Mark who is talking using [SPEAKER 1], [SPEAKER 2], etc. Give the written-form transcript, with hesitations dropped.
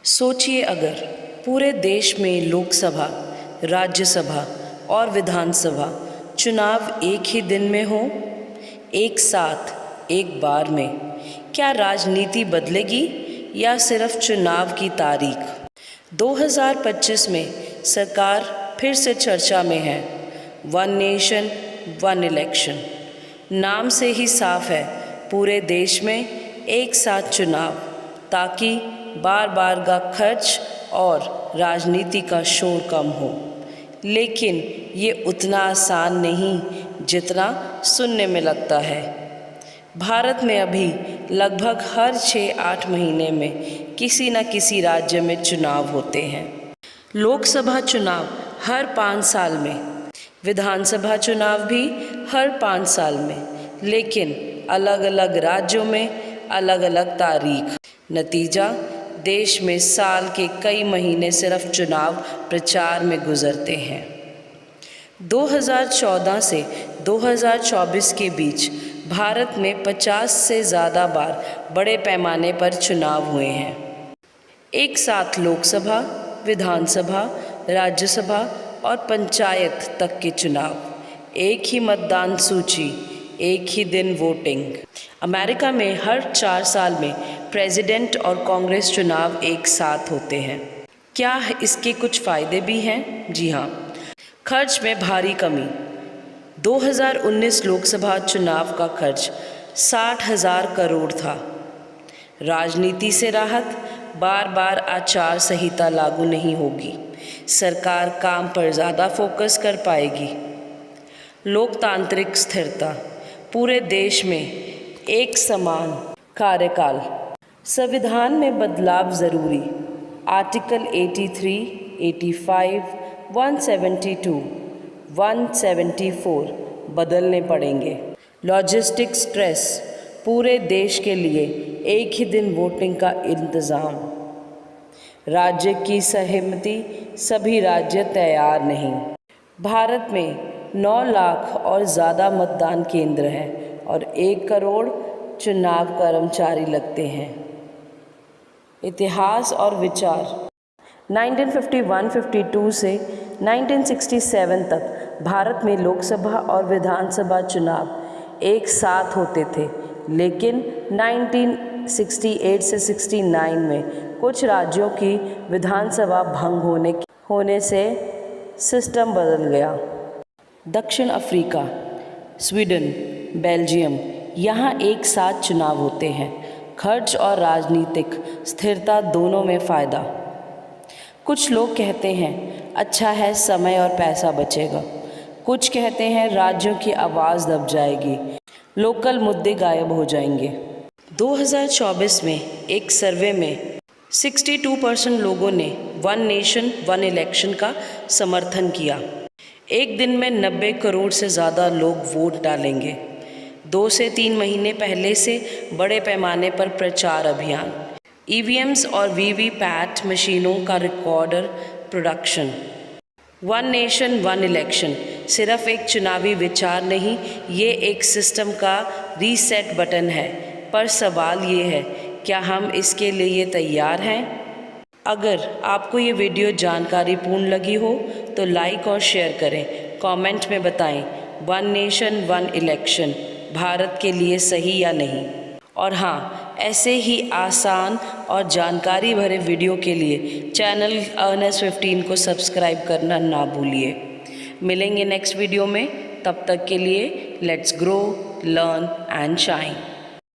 [SPEAKER 1] सोचिए अगर पूरे देश में लोकसभा, राज्यसभा और विधानसभा चुनाव एक ही दिन में हो, एक साथ, एक बार में, क्या राजनीति बदलेगी या सिर्फ चुनाव की तारीख? 2025 में सरकार फिर से चर्चा में है। वन नेशन वन इलेक्शन नाम से ही साफ है, पूरे देश में एक साथ चुनाव, ताकि बार बार का खर्च और राजनीति का शोर कम हो। लेकिन ये उतना आसान नहीं जितना सुनने में लगता है। भारत में अभी लगभग हर 6-8 महीने में किसी न किसी राज्य में चुनाव होते हैं। लोकसभा चुनाव हर 5 साल में, विधानसभा चुनाव भी हर 5 साल में, लेकिन अलग अलग राज्यों में अलग अलग तारीख। नतीजा, देश में साल के कई महीने सिर्फ चुनाव प्रचार में गुजरते हैं। 2014 से 2024 के बीच भारत में 50 से ज़्यादा बार बड़े पैमाने पर चुनाव हुए हैं। एक साथ लोकसभा, विधानसभा, राज्यसभा और पंचायत तक के चुनाव, एक ही मतदान सूची, एक ही दिन वोटिंग। अमेरिका में हर 4 साल में प्रेसिडेंट और कांग्रेस चुनाव एक साथ होते हैं। क्या इसके कुछ फ़ायदे भी हैं? जी हाँ। खर्च में भारी कमी। 2019 लोकसभा चुनाव का खर्च 60,000 करोड़ था। राजनीति से राहत, बार बार आचार संहिता लागू नहीं होगी, सरकार काम पर ज़्यादा फोकस कर पाएगी। लोकतांत्रिक स्थिरता, पूरे देश में एक समान कार्यकाल। संविधान में बदलाव ज़रूरी। आर्टिकल 83, 85, 172, 174 बदलने पड़ेंगे। लॉजिस्टिक स्ट्रेस, पूरे देश के लिए एक ही दिन वोटिंग का इंतज़ाम। राज्य की सहमति, सभी राज्य तैयार नहीं। भारत में 9 लाख और ज़्यादा मतदान केंद्र हैं और 1 करोड़ चुनाव कर्मचारी लगते हैं। इतिहास और विचार। 1951-52 से 1967 तक भारत में लोकसभा और विधानसभा चुनाव एक साथ होते थे, लेकिन 1968 से 69 में कुछ राज्यों की विधानसभा भंग होने से सिस्टम बदल गया। दक्षिण अफ्रीका, स्वीडन, बेल्जियम, यहाँ एक साथ चुनाव होते हैं। खर्च और राजनीतिक स्थिरता दोनों में फ़ायदा। कुछ लोग कहते हैं अच्छा है, समय और पैसा बचेगा। कुछ कहते हैं राज्यों की आवाज़ दब जाएगी, लोकल मुद्दे गायब हो जाएंगे। 2024 में एक सर्वे में 62% लोगों ने वन नेशन वन इलेक्शन का समर्थन किया। एक दिन में 90 करोड़ से ज़्यादा लोग वोट डालेंगे। 2 से 3 महीने पहले से बड़े पैमाने पर प्रचार अभियान। ईवीएम्स और वीवीपैट मशीनों का recorder production. One nation one election सिर्फ एक चुनावी विचार नहीं, ये एक सिस्टम का रीसेट बटन है। पर सवाल ये है, क्या हम इसके लिए तैयार हैं? अगर आपको ये वीडियो जानकारीपूर्ण लगी हो तो लाइक और शेयर करें। कमेंट में बताएं one nation one election Bharat के लिए सही या नहीं। और हाँ, ऐसे ही आसान और जानकारी भरे वीडियो के लिए चैनल अर्नेस्ट 15 को सब्सक्राइब करना ना भूलिए। मिलेंगे नेक्स्ट वीडियो में, तब तक के लिए let's grow, learn and shine.